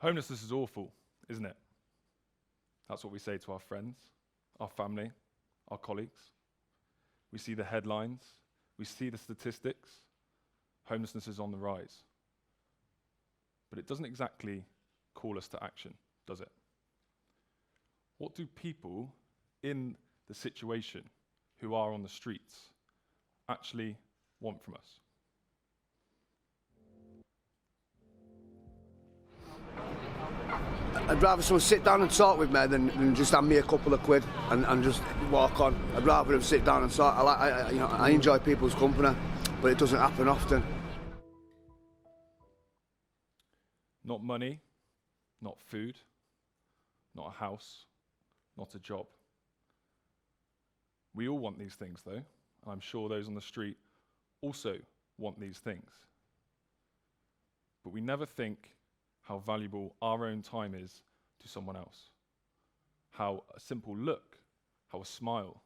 Homelessness is awful, isn't it? That's what we say to our friends, our family, our colleagues. We see the headlines, we see the statistics. Homelessness is on the rise. But it doesn't exactly call us to action, does it? What do people in the situation who are on the streets actually want from us? I'd rather someone sit down and talk with me than just hand me a couple of quid and just walk on. I'd rather them sit down and talk. I enjoy people's company, but it doesn't happen often. Not money, not food, not a house, not a job. We all want these things though, and I'm sure those on the street also want these things. But we never think how valuable our own time is to someone else. How a simple look, how a smile,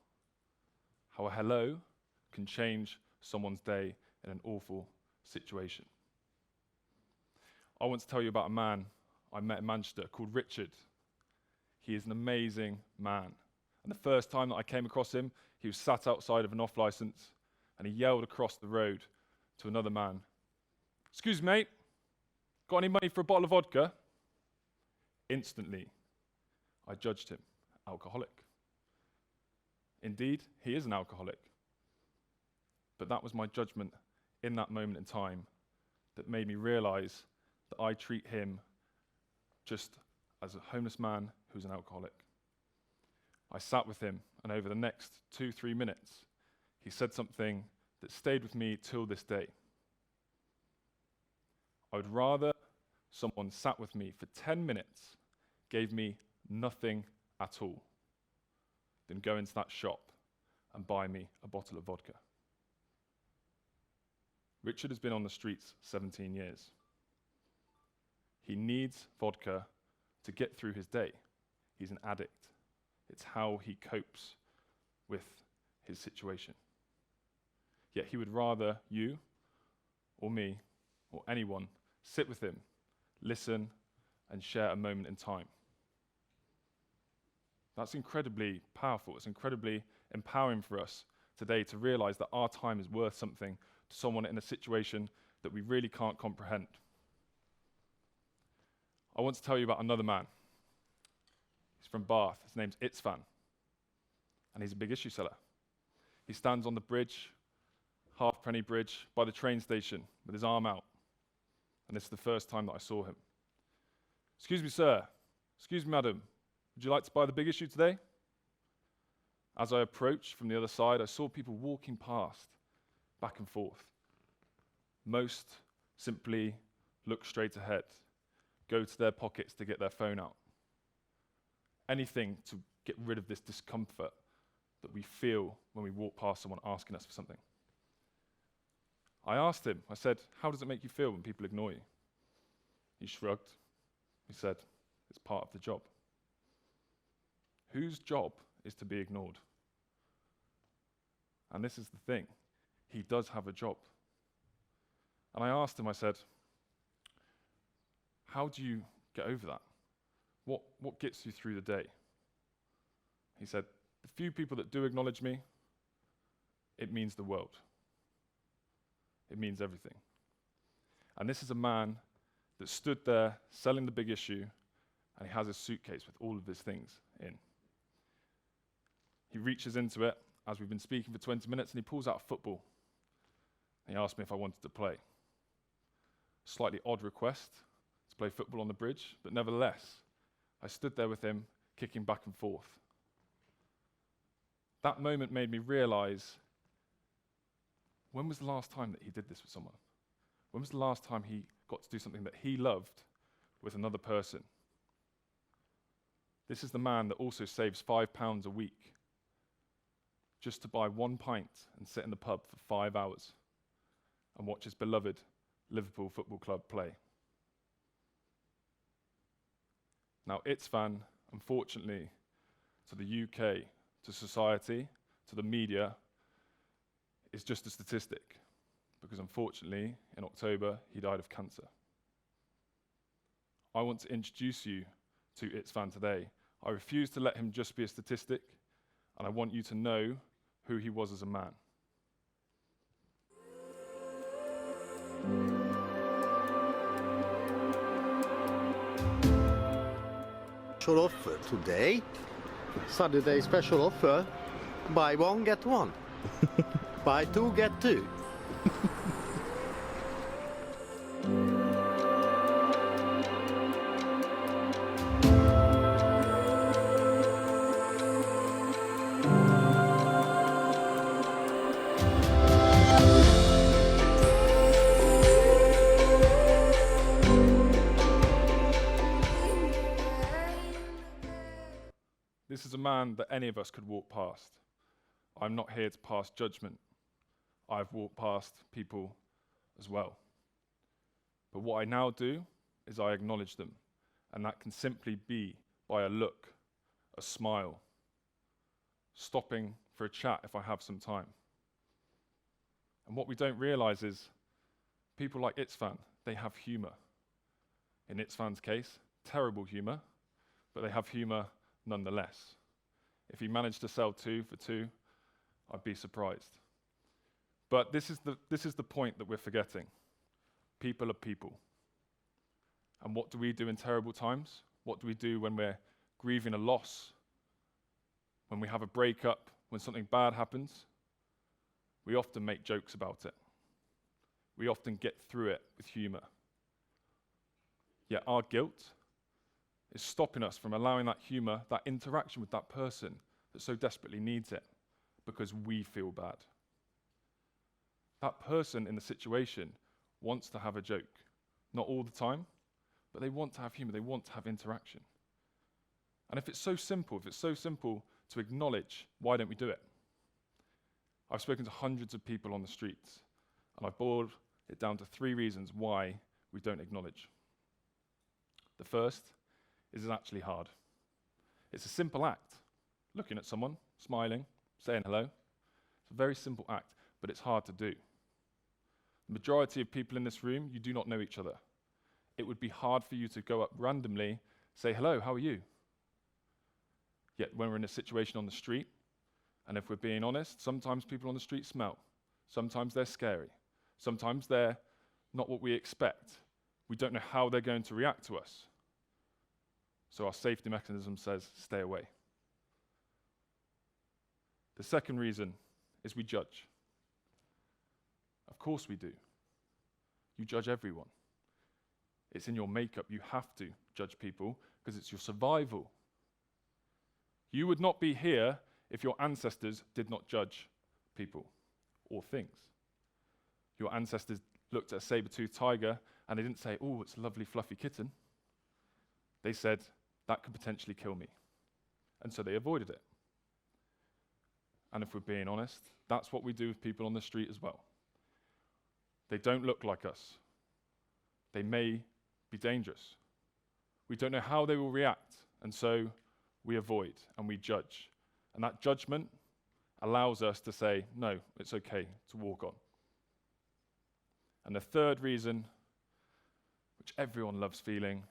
how a hello can change someone's day in an awful situation. I want to tell you about a man I met in Manchester called Richard. He is an amazing man. And the first time that I came across him, he was sat outside of an off-licence and he yelled across the road to another man, "Excuse me, mate, got any money for a bottle of vodka?" Instantly, I judged him alcoholic. Indeed, he is an alcoholic. But that was my judgment in that moment in time that made me realize that I treat him just as a homeless man who's an alcoholic. I sat with him, and over the next 2-3 minutes, he said something that stayed with me till this day. I would rather someone sat with me for 10 minutes, gave me nothing at all, than go into that shop and buy me a bottle of vodka. Richard has been on the streets 17 years. He needs vodka to get through his day. He's an addict. It's how he copes with his situation. Yet he would rather you or me or anyone sit with him, listen, and share a moment in time. That's incredibly powerful. It's incredibly empowering for us today to realize that our time is worth something to someone in a situation that we really can't comprehend. I want to tell you about another man. He's from Bath. His name's Itsvan, and he's a big issue seller. He stands on the bridge, Halfpenny Bridge, by the train station with his arm out, and this is the first time that I saw him. "Excuse me, sir. Excuse me, madam. Would you like to buy the big issue today?" As I approached from the other side, I saw people walking past, back and forth. Most simply look straight ahead, go to their pockets to get their phone out. Anything to get rid of this discomfort that we feel when we walk past someone asking us for something. I asked him, I said, "How does it make you feel when people ignore you?" He shrugged. He said, "It's part of the job." Whose job is to be ignored? And this is the thing. He does have a job. And I asked him, I said, "How do you get over that? What gets you through the day?" He said, "The few people that do acknowledge me, it means the world. It means everything." And this is a man that stood there selling the big issue, and he has a suitcase with all of his things in. He reaches into it as we've been speaking for 20 minutes, and he pulls out a football. And he asked me if I wanted to play. Slightly odd request to play football on the bridge, but nevertheless, I stood there with him, kicking back and forth. That moment made me realize, when was the last time that he did this with someone? When was the last time he got to do something that he loved with another person? This is the man that also saves £5 a week just to buy 1 pint and sit in the pub for 5 hours and watch his beloved Liverpool Football Club play. Now, Itsvan, unfortunately, to the UK, to society, to the media, is just a statistic, because unfortunately, in October, he died of cancer. I want to introduce you to Itsvan today. I refuse to let him just be a statistic, and I want you to know who he was as a man. Special offer today, Saturday special offer, buy one get one, buy two get two. This is a man that any of us could walk past. I'm not here to pass judgment. I've walked past people as well. But what I now do is I acknowledge them, and that can simply be by a look, a smile, stopping for a chat if I have some time. And what we don't realize is people like Itsvan, they have humor. In Itsvan's case, terrible humor, but they have humor nonetheless. If he managed to sell 2 for 2, I'd be surprised. But this is the point that we're forgetting. People are people. And what do we do in terrible times? What do we do when we're grieving a loss? When we have a breakup? When something bad happens? We often make jokes about it. We often get through it with humor. Yet our guilt is stopping us from allowing that humor, that interaction with that person that so desperately needs it, because we feel bad. That person in the situation wants to have a joke. Not all the time, but they want to have humor, they want to have interaction. And if it's so simple to acknowledge, why don't we do it? I've spoken to hundreds of people on the streets, and I've boiled it down to 3 reasons why we don't acknowledge. The first is it's actually hard. It's a simple act. Looking at someone, smiling, saying hello. It's a very simple act, but it's hard to do. The majority of people in this room, you do not know each other. It would be hard for you to go up randomly, say, hello, how are you? Yet when we're in a situation on the street, and if we're being honest, sometimes people on the street smell. Sometimes they're scary. Sometimes they're not what we expect. We don't know how they're going to react to us. So our safety mechanism says, stay away. The second reason is we judge. Of course we do. You judge everyone. It's in your makeup. You have to judge people because it's your survival. You would not be here if your ancestors did not judge people or things. Your ancestors looked at a saber-toothed tiger and they didn't say, oh, it's a lovely fluffy kitten. They said, that could potentially kill me. And so they avoided it. And if we're being honest, that's what we do with people on the street as well. They don't look like us. They may be dangerous. We don't know how they will react, and so we avoid and we judge. And that judgment allows us to say, no, it's okay to walk on. And the third reason, which everyone loves feeling,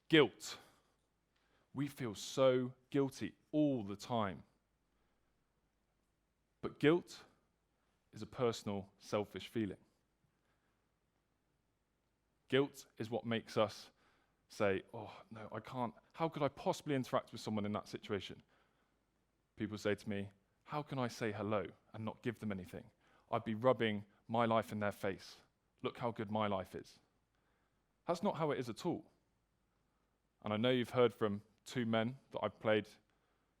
guilt. We feel so guilty all the time. But guilt is a personal, selfish feeling. Guilt is what makes us say, oh, no, I can't. How could I possibly interact with someone in that situation? People say to me, how can I say hello and not give them anything? I'd be rubbing my life in their face. Look how good my life is. That's not how it is at all. And I know you've heard from 2 men that I've played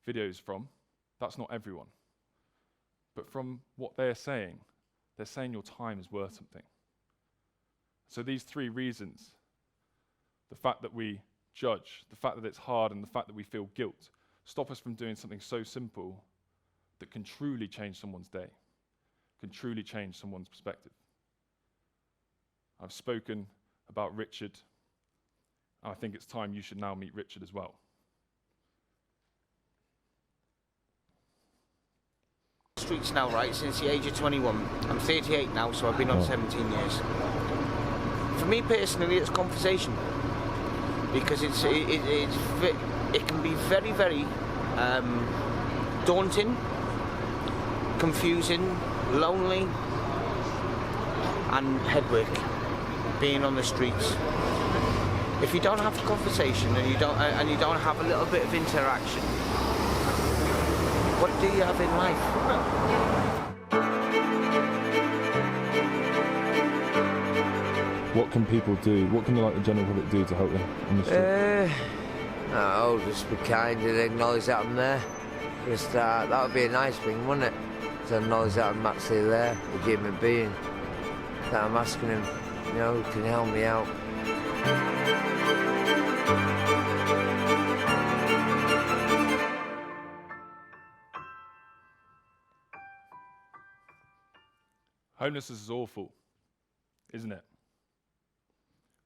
videos from. That's not everyone. But from what they're saying your time is worth something. So these 3 reasons, the fact that we judge, the fact that it's hard, and the fact that we feel guilt, stop us from doing something so simple that can truly change someone's day, can truly change someone's perspective. I've spoken about Richard, and I think it's time you should now meet Richard as well. Streets now, right, since the age of 21. I'm 38 now, so I've been on 17 years. For me personally, it's conversation. because it can be very, very daunting, confusing, lonely, and headwork being on the streets. If you don't have a conversation and you don't have a little bit of interaction, what do you have in life? What can people do? What can the general public do to help them on the street? Just be kind and acknowledge that I'm there. Just that would be a nice thing, wouldn't it? To acknowledge that I'm actually there, a human being. That I'm asking him, can you help me out? Homelessness is awful, isn't it?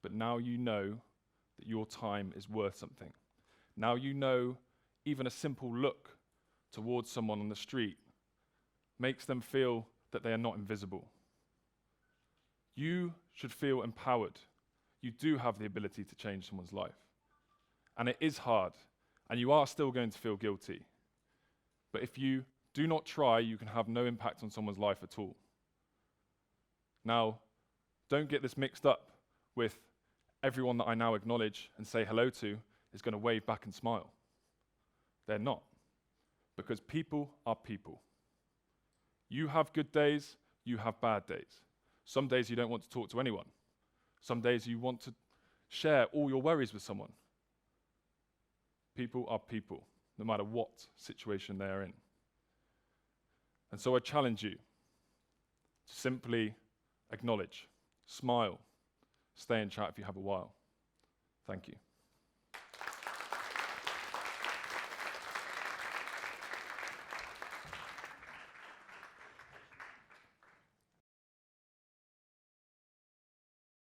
But now you know that your time is worth something. Now you know even a simple look towards someone on the street makes them feel that they are not invisible. You should feel empowered. You do have the ability to change someone's life. And it is hard, and you are still going to feel guilty. But if you do not try, you can have no impact on someone's life at all. Now, don't get this mixed up with everyone that I now acknowledge and say hello to is going to wave back and smile. They're not, because people are people. You have good days, you have bad days. Some days you don't want to talk to anyone. Some days you want to share all your worries with someone. People are people, no matter what situation they are in. And so I challenge you to simply acknowledge, smile, stay in chat if you have a while. Thank you.